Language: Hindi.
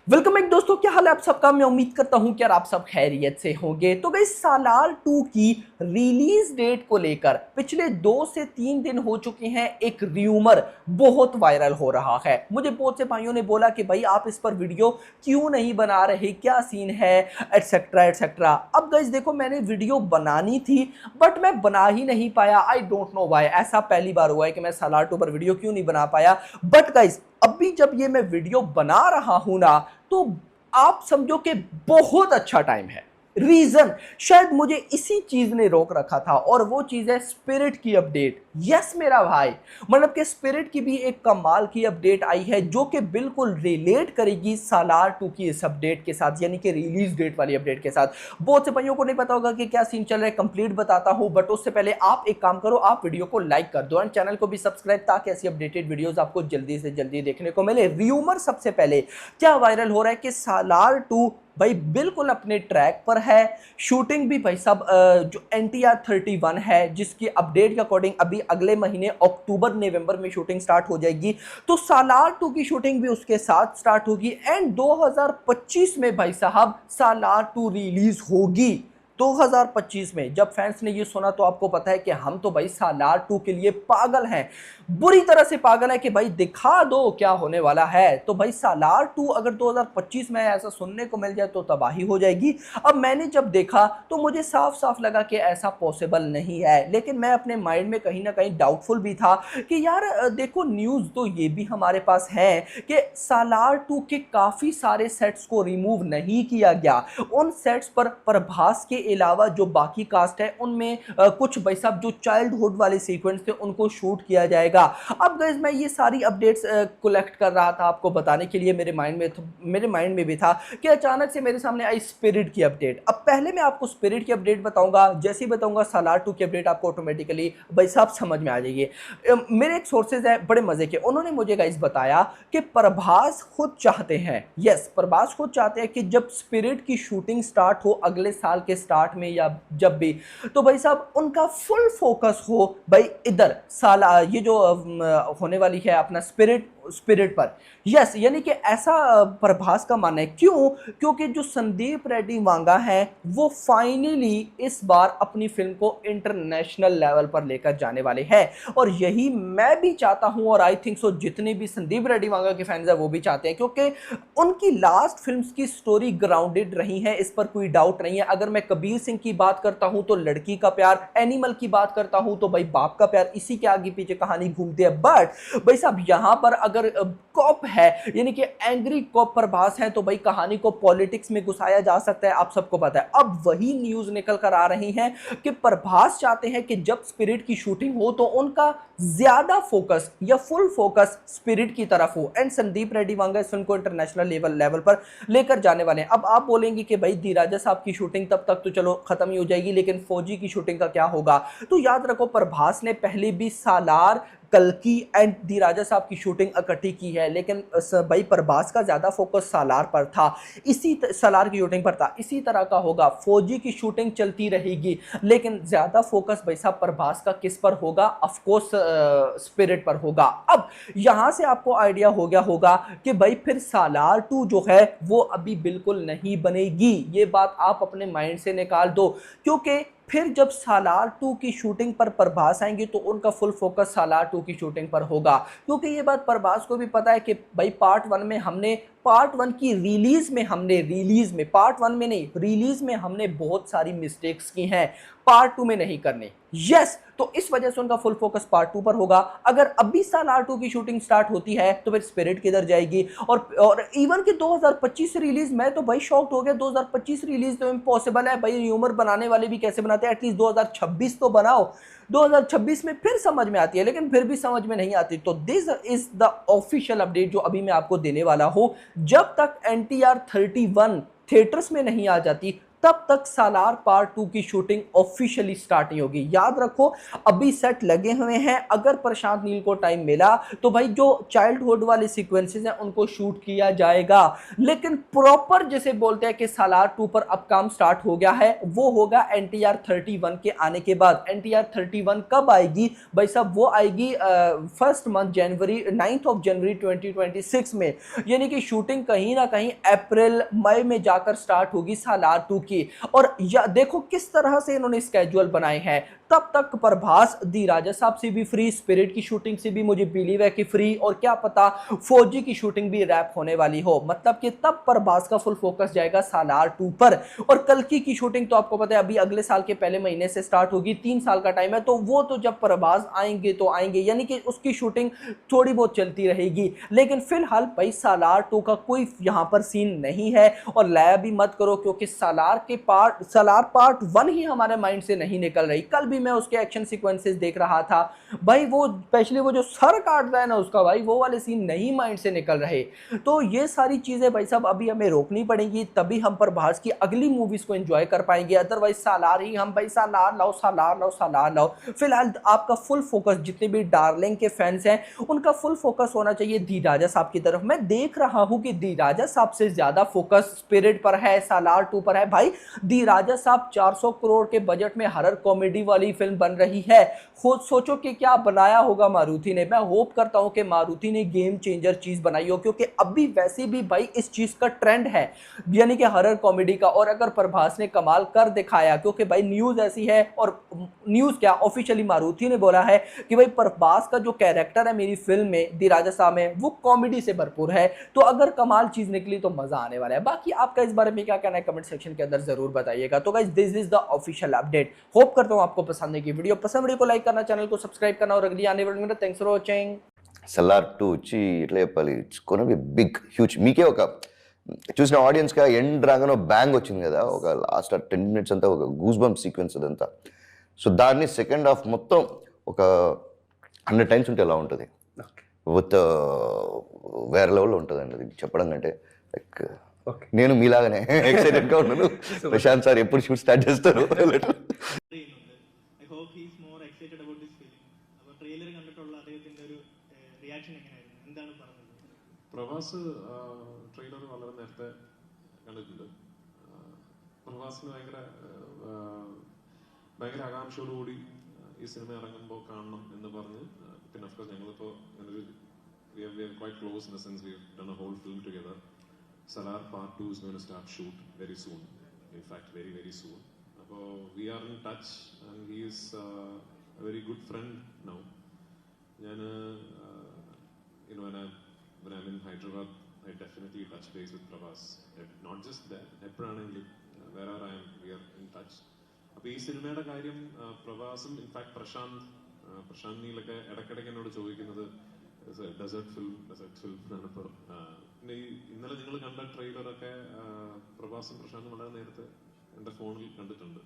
वेलकम बैक दोस्तों, क्या हाल है आप सबका। मैं उम्मीद करता हूं कि यार आप सब खैरियत से होंगे। तो गाइस सालार 2 की रिलीज डेट को लेकर पिछले 2 से 3 दिन हो चुके हैं। एक र्यूमर बहुत वायरल हो रहा है। मुझे बहुत से भाइयों ने बोला कि भाई आप इस पर वीडियो क्यों नहीं बना रहे, क्या सीन है, एटसेट्रा एटसेट्रा। अब गाइस देखो, मैंने वीडियो बनानी थी बट मैं बना ही नहीं पाया। I don't know why. ऐसा पहली बार हुआ है कि मैं सालार 2 पर वीडियो क्यों नहीं बना पाया। बट गाइस अभी जब ये मैं वीडियो बना रहा हूं ना, तो आप समझो कि बहुत अच्छा टाइम है। रीजन शायद मुझे इसी चीज ने रोक रखा था और वो चीज है स्पिरिट की अपडेट। यस मेरा भाई, मतलब कि स्पिरिट की भी एक कमाल की अपडेट आई है जो कि बिल्कुल रिलेट करेगी सालार 2 की इस अपडेट के साथ, यानी कि रिलीज डेट वाली अपडेट के साथ। बहुत से भाइयों को नहीं पता होगा कि क्या सीन चल रहा है, कंप्लीट बताता हूं। बट उससे पहले आप एक काम करो, आप वीडियो को लाइक कर दो एंड चैनल को भी सब्सक्राइब, ताकि ऐसी अपडेटेड वीडियोस आपको जल्दी से जल्दी देखने को मिले। र्यूमर सबसे पहले क्या वायरल हो रहा है कि सालार 2 भाई बिल्कुल अपने ट्रैक पर है। शूटिंग भी भाई सब जो NTR 31 है, जिसकी अपडेट के अकॉर्डिंग अभी अगले महीने अक्टूबर नवंबर में शूटिंग स्टार्ट हो जाएगी। तो सालार 2 की शूटिंग भी उसके साथ स्टार्ट होगी एंड 2025 में भाई साहब सालार 2 रिलीज होगी। 2025 में जब फैंस ने ये सुना तो आपको पता है कि हम तो भाई सालार 2 के लिए पागल हैं, बुरी तरह से पागल है कि भाई दिखा दो क्या होने वाला है। तो भाई सालार 2 अगर 2025 में ऐसा सुनने को मिल जाए तो तबाही हो जाएगी। अब मैंने जब देखा तो मुझे साफ साफ लगा कि ऐसा पॉसिबल नहीं है, लेकिन मैं अपने माइंड में कहीं ना कहीं डाउटफुल भी था कि यार देखो, न्यूज तो ये भी हमारे पास है कि सालार 2 के काफी सारे सेट्स को रिमूव नहीं किया गया। उन सेट्स पर प्रभास के अलावा जो बाकी कास्ट है उनमें कुछ भाई साहब जो चाइल्डहुड वाले सीक्वेंस थे उनको शूट किया जाएगा। अब गाइस मैं ये सारी अपडेट्स कलेक्ट कर रहा था आपको बताने के लिए। मेरे माइंड में भी था कि अचानक से मेरे सामने आई स्पिरिट की अपडेट। अब पहले मैं आपको स्पिरिट की अपडेट बताऊंगा, जैसे ही बताऊंगा सालार 2 की अपडेट आपको ऑटोमेटिकली भाई साहब समझ में आ जाएगी। मेरे एक सोर्सेज है बड़े मजे के, उन्होंने मुझे गाइस बताया कि प्रभास खुद चाहते हैं, यस प्रभास खुद चाहते हैं कि जब स्पिरिट की शूटिंग स्टार्ट हो अगले साल के स्टार्ट में या जब भी, तो भाई साहब उनका फुल फोकस हो भाई इधर साला ये जो होने वाली है अपना स्पिरिट पर। यस यानी कि ऐसा प्रभास का मानना है। क्यों? क्योंकि जो संदीप रेड्डी वांगा है वो फाइनली इस बार अपनी फिल्म को इंटरनेशनल लेवल पर लेकर जाने वाले हैं और यही मैं भी चाहता हूं और आई थिंक सो जितने भी संदीप रेड्डी वांगा के फैंस हैं वो भी चाहते हैं, क्योंकि उनकी लास्ट फिल्म्स की स्टोरी ग्राउंडेड रही है, इस पर कोई डाउट नहीं है। अगर मैं कबीर सिंह की बात करता हूं तो लड़की का प्यार, एनिमल की बात करता हूं तो भाई बाप का प्यार, इसी के आगे पीछे कहानी घूमती है। बट भाई साहब यहां पर अगर कॉप है यानी कि एंग्री कॉप प्रभास है तो भाई कहानी को पॉलिटिक्स में घुसाया जा सकता है, आप सबको पता है। अब वही न्यूज निकल कर आ रही है कि प्रभास चाहते हैं कि जब स्पिरिट की शूटिंग हो तो उनका ज्यादा फोकस या फुल फोकस स्पिरिट की तरफ हो एंड संदीप रेड्डी वांगा इस फिल्म को इंटरनेशनल लेवल पर लेकर जाने वाले हैं। अब आप बोलेंगे कि भाई धी राजा साहब की शूटिंग तब तक तो चलो खत्म ही हो जाएगी, लेकिन फौजी की शूटिंग का क्या होगा? तो याद रखो प्रभास ने पहले भी सालार, कल्कि एंड धी राजा साहब की शूटिंग इकट्ठी की है, लेकिन भाई प्रभास का ज्यादा फोकस सालार पर था, सालार की शूटिंग पर था। इसी तरह का होगा, फौजी की शूटिंग चलती रहेगी लेकिन ज्यादा फोकस भाई साहब प्रभास का किस पर होगा? ऑफ कोर्स स्पिरिट पर होगा। अब यहां से आपको आइडिया हो गया होगा कि भाई फिर सालार 2 जो है वो अभी बिल्कुल नहीं बनेगी। ये बात आप अपने माइंड से निकाल दो, क्योंकि फिर जब सालार 2 की शूटिंग पर प्रभास आएंगे तो उनका फुल फोकस सालार 2 की शूटिंग पर होगा, क्योंकि ये बात प्रभास को भी पता है कि भाई पार्ट 1 में हमने पार्ट 1 की रिलीज में पार्ट 1 में नहीं, रिलीज में हमने बहुत सारी मिस्टेक्स की हैं, पार्ट 2 में नहीं करनी। यस तो इस वजह से उनका फुल फोकस पार्ट 2 पर होगा। अगर अभी सालार 2 की शूटिंग स्टार्ट होती है तो फिर स्पिरिट किधर जाएगी? और इवन कि 2025 रिलीज, मैं तो भाई शॉक्ड हो गया। 2025 रिलीज तो इम्पॉसिबल है भाई, र्यूमर बनाने वाले भी कैसे बनाते हैं? एटलीस्ट 2026 तो बनाओ। 2026 में फिर समझ में आती है, लेकिन फिर भी समझ में नहीं आती। तो this is the official update जो अभी मैं आपको देने वाला हूं। जब तक NTR 31 थिएटर्स में नहीं आ जाती तब तक सालार पार्ट 2 की शूटिंग ऑफिशियली स्टार्ट नहीं होगी। याद रखो अभी सेट लगे हुए हैं, अगर प्रशांत नील को टाइम मिला तो भाई जो चाइल्डहुड वाले सीक्वेंसेस हैं उनको शूट किया जाएगा, लेकिन प्रॉपर जिसे बोलते हैं कि सालार 2 पर अब काम स्टार्ट हो गया है वो होगा NTR 31 के आने के बाद। NTR 31 कब आएगी भाई साहब, वो आएगी first month January 9th of January 2026 में, यानी कि शूटिंग कहीं ना कहीं अप्रैल मई में जाकर स्टार्ट होगी सालार 2 की। और देखो किस तरह से इन्होंने स्केड्यूल बनाए हैं, तब तक प्रभास दी राजा साहब से भी फ्री, स्पिरिट की शूटिंग से भी मुझे बिलीव है कि फ्री, और क्या पता फौजी की शूटिंग भी रैप होने वाली हो, मतलब कि तब प्रभास का फुल फोकस जाएगा सालार 2 पर। और कल्कि की शूटिंग तो आपको पता है अभी अगले साल के पहले महीने से स्टार्ट होगी, 3 साल का टाइम है, तो वो तो जब प्रभास आएंगे तो आएंगे, यानी कि उसकी शूटिंग थोड़ी बहुत चलती रहेगी। लेकिन फिलहाल भाई सालार 2 का कोई यहां पर सीन नहीं है, और लाया भी मत करो क्योंकि सालार पार्ट 1 ही हमारे माइंड से नहीं निकल रही। कल भी मैं उसके एक्शन सीक्वेंसेस देख रहा था भाई, वो स्पेशली वो जो सर काटता है ना उसका, भाई वो वाले सीन नहीं माइंड से निकल रहे। तो ये सारी चीजें भाई साहब अभी हमें रोकनी पड़ेंगी, तभी हम प्रभास की अगली मूवीज को एंजॉय कर पाएंगे, अदरवाइज सालार ही हम भाई सालार लाओ सालार लाओ सालार लाओ। फिलहाल आपका फुल फोकस, जितने भी डार्लिंग के फैंस हैं उनका फुल फोकस होना चाहिए दी राजा साहब की तरफ। मैं देख रहा हूं कि दी राजा साहब से ज्यादा फोकस स्पिरिट पर है, सालार 2 पर है। भाई दी राजा साहब 400 करोड़ के बजट में हरर कॉमेडी वाली फिल्म बन रही है, खुद सोचो कि क्या बनाया होगा मारुति ने। मैं होप करता हूं कि मारुति ने गेम चेंजर चीज बनाई हो, क्योंकि अभी वैसे भी भाई इस चीज का ट्रेंड है, यानी कि हरर कॉमेडी का। और अगर प्रभास ने कमाल कर दिखाया, क्योंकि भाई न्यूज ऐसी है, और न्यूज क्या ऑफिशियली मारुति ने बोला है कि भाई प्रभास का जो कैरेक्टर है मेरी फिल्म में दी राजा साहब में वो कॉमेडी से भरपूर है, तो अगर कमाल चीज निकली तो मजा आने वाला है। बाकी आपका इस बारे में क्या कहना है कमेंट सेक्शन के अंदर जरूर बताइएगा। तो guys this is the official update, hope करता हूं आपको पसंद है। वीडियो पसंद, वीडियो को लाइक करना, चैनल को सब्सक्राइब करना, और अगली आने वाली वीडियो में थैंक्स फॉर वाचिंग। సలార్ 2 వచ్చి ఇట్లా చెప్పాలి, ఇట్స్ కొన బి బిగ్ హ్యూజ్. మీకే ఒక చూసిన ఆడియన్స్గా ఎండ్ రాగానే బ్యాంగ్ వచ్చింది కదా, ఒక లాస్ట్ 10 minutes అంతా ఒక గూస్ బంప్ సీక్వెన్స్ అదంతా. సో దాన్ని సెకండ్ హాఫ్ మొత్తం ఒక 100 times ఉంటే ఎలా ఉంటుంది, విత్ వేరే లెవెల్లో ఉంటుందండి అది చెప్పడం కంటే. లైక్ నేను మీలాగానే ఎక్సైటెడ్గా ఉన్నాను. ప్రశాంత్ సార్ ఎప్పుడు షూట్ స్టార్ట్ చేస్తారు? പ്രഭാസ് ട്രെയിലർ വളരെ നേരത്തെ കണ്ടിട്ടുണ്ട്. പ്രഭാസിന് ഭയങ്കര ആകാംക്ഷയോടുകൂടി ഈ സിനിമ ഇറങ്ങുമ്പോൾ കാണണം എന്ന് പറഞ്ഞ്, പിന്നെ അഫ്കോഴ്സ് ഞങ്ങളിപ്പോൾ quite close in the sense we've done a whole film together. Salar Part 2 is going to start shoot very soon, in fact very very soon. So we are in touch and he is a very good friend now. When I'm in Hyderabad, I definitely touch base with Prabhas. Not just there, wherever I am, we are in touch. അപ്പോൾ ഈ സിനിമയുടെ കാര്യം പ്രഭാസും ഇൻഫാക്ട് പ്രശാന്ത് നീലൊക്കെ ഇടയ്ക്കിടയ്ക്ക് എന്നോട് ചോദിക്കുന്നത് ഡെസേർട്ട് ഫിലിം എന്നാണ്. ഇപ്പോൾ പിന്നെ ഇന്നലെ നിങ്ങൾ കണ്ട ട്രെയിലറൊക്കെ പ്രഭാസും പ്രശാന്തും വളരെ നേരത്തെ എൻ്റെ ഫോണിൽ കണ്ടിട്ടുണ്ട്.